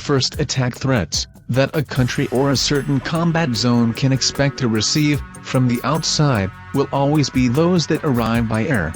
first attack threats that a country or a certain combat zone can expect to receive from the outside will always be those that arrive by air.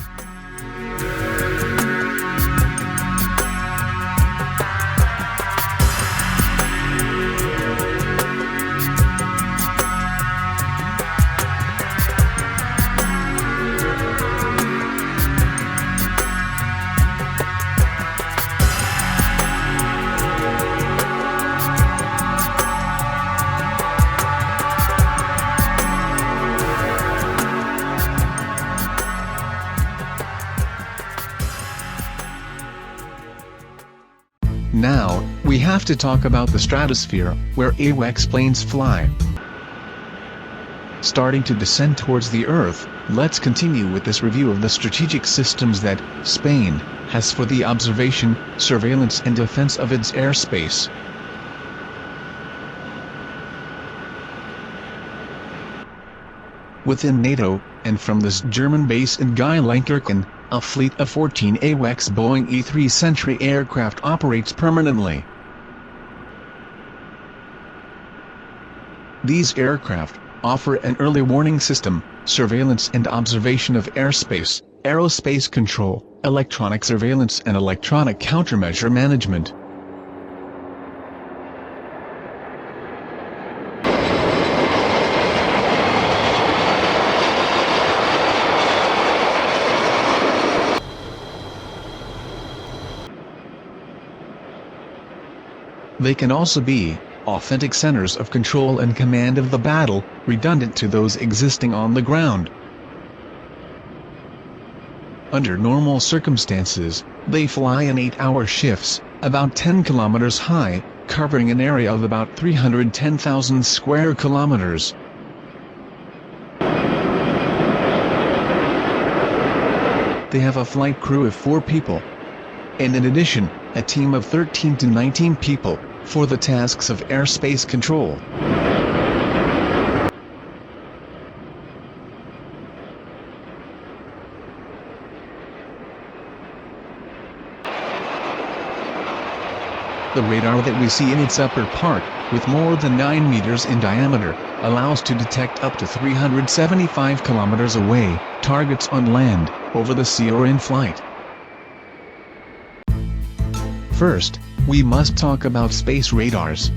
Now, we have to talk about the stratosphere, where AWACS planes fly. Starting to descend towards the Earth, let's continue with this review of the strategic systems that Spain has for the observation, surveillance and defense of its airspace. Within NATO, and from this German base in Geilenkirchen, a fleet of 14 AWACS Boeing E3-Sentry aircraft operates permanently. These aircraft offer an early warning system, surveillance and observation of airspace, aerospace control, electronic surveillance and electronic countermeasure management. They can also be authentic centers of control and command of the battle, redundant to those existing on the ground. Under normal circumstances, they fly in 8-hour shifts, about 10 kilometers high, covering an area of about 310,000 square kilometers. They have a flight crew of 4 people. And in addition, a team of 13 to 19 people, for the tasks of airspace control. The radar that we see in its upper part, with more than 9 meters in diameter, allows to detect up to 375 kilometers away, targets on land, over the sea or in flight. First, we must talk about space radars.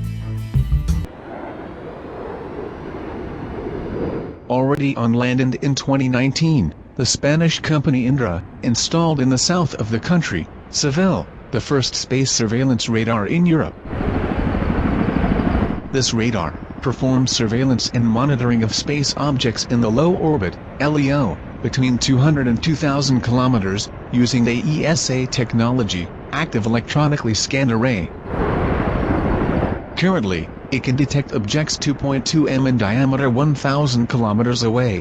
Already on land and in 2019, the Spanish company INDRA installed in the south of the country, Seville, the first space surveillance radar in Europe. This radar performs surveillance and monitoring of space objects in the low orbit, LEO, between 200 and 2,000 kilometers, using the ESA technology, active electronically scanned array. Currently, it can detect objects 2.2 m in diameter 1,000 kilometers away.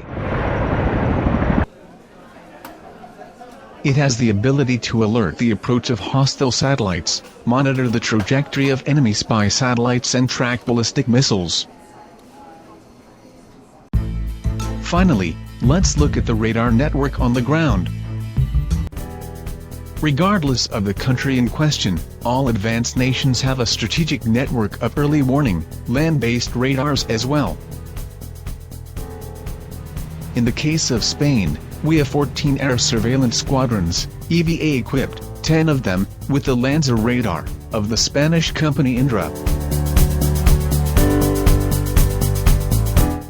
It has the ability to alert the approach of hostile satellites, monitor the trajectory of enemy spy satellites and track ballistic missiles. Finally, let's look at the radar network on the ground. Regardless of the country in question, all advanced nations have a strategic network of early warning, land-based radars as well. In the case of Spain, we have 14 air surveillance squadrons, EVA equipped, 10 of them, with the Lanza radar, of the Spanish company INDRA.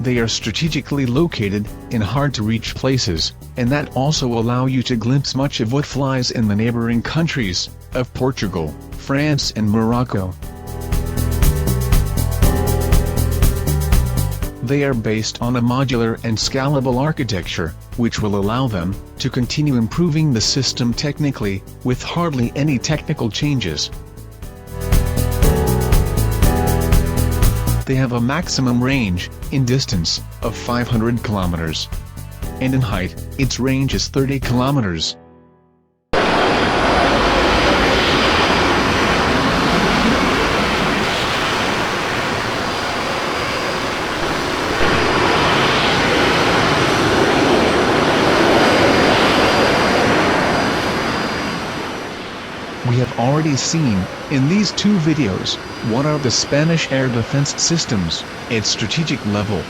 They are strategically located, in hard-to-reach places, and that also allow you to glimpse much of what flies in the neighboring countries, of Portugal, France and Morocco. They are based on a modular and scalable architecture, which will allow them to continue improving the system technically, with hardly any technical changes. They have a maximum range, in distance, of 500 kilometers. And in height, its range is 30 kilometers. We have already seen, in these two videos, what are the Spanish air defense systems, at strategic level.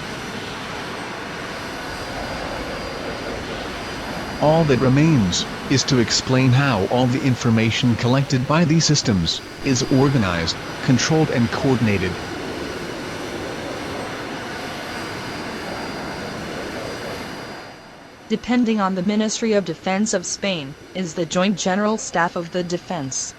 All that remains, is to explain how all the information collected by these systems, is organized, controlled and coordinated. Depending on the Ministry of Defense of Spain, is the Joint General Staff of the Defense.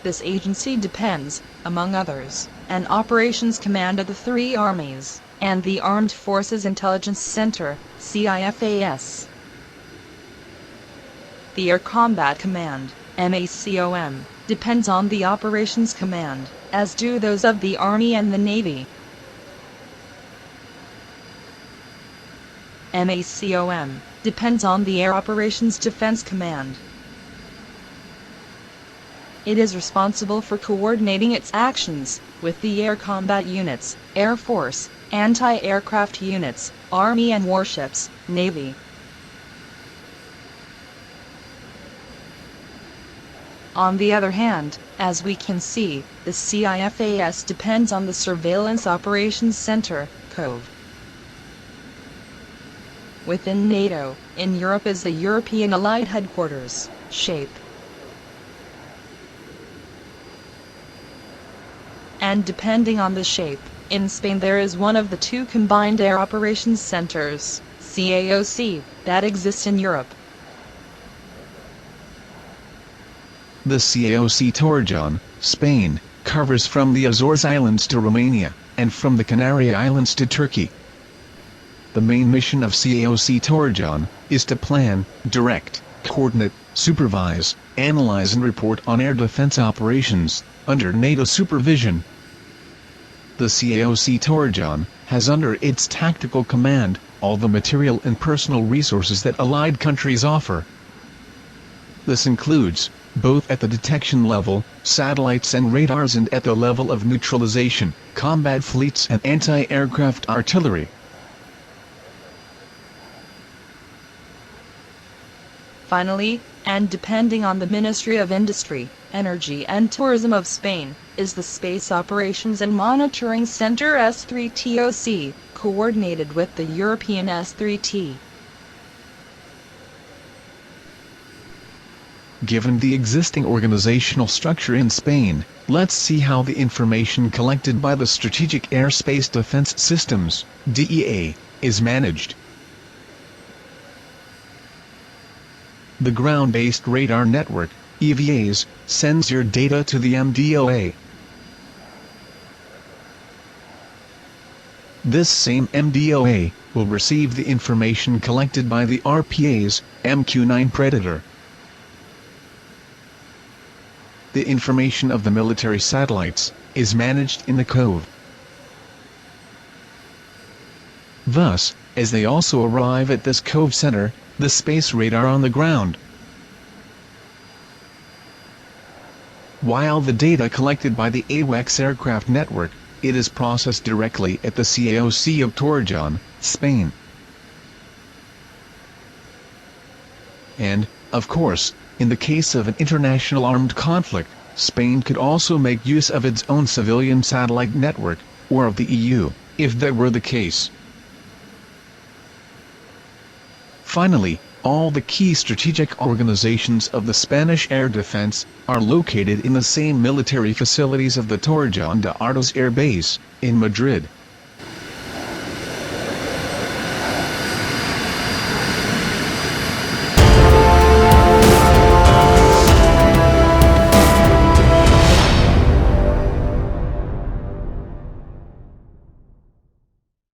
This agency depends, among others, on Operations Command of the three armies, and the Armed Forces Intelligence Center, CIFAS. The Air Combat Command, MACOM, depends on the Operations Command, as do those of the Army and the Navy. MACOM depends on the Air Operations Defense Command. It is responsible for coordinating its actions with the air combat units, Air Force, anti-aircraft units, Army and warships, Navy. On the other hand, as we can see, the CIFAS depends on the Surveillance Operations Center, COV. Within NATO, in Europe is the European Allied Headquarters, SHAPE. And depending on the SHAPE, in Spain there is one of the two Combined Air Operations Centers, CAOC, that exists in Europe. The CAOC Torrejon, Spain, covers from the Azores Islands to Romania, and from the Canary Islands to Turkey. The main mission of CAOC Torrejon is to plan, direct, coordinate, supervise, analyze and report on air defense operations, under NATO supervision. The CAOC Torrejon has under its tactical command all the material and personal resources that allied countries offer. This includes, both at the detection level, satellites and radars, and at the level of neutralization, combat fleets and anti-aircraft artillery. Finally, and depending on the Ministry of Industry, Energy and Tourism of Spain, is the Space Operations and Monitoring Center S3TOC, coordinated with the European S3T. Given the existing organizational structure in Spain, let's see how the information collected by the Strategic Airspace Defense Systems, DEA, is managed. The Ground-Based Radar Network, EVAs, sends your data to the MDOA. This same MDOA will receive the information collected by the RPA's MQ-9 Predator. The information of the military satellites is managed in the COV. Thus, as they also arrive at this COV center, the space radar on the ground. While the data collected by the AWACS aircraft network, it is processed directly at the CAOC of Torrejon, Spain. And, of course, in the case of an international armed conflict, Spain could also make use of its own civilian satellite network, or of the EU, if that were the case. Finally, all the key strategic organizations of the Spanish air defense are located in the same military facilities of the Torrejon de Ardoz Air Base, in Madrid.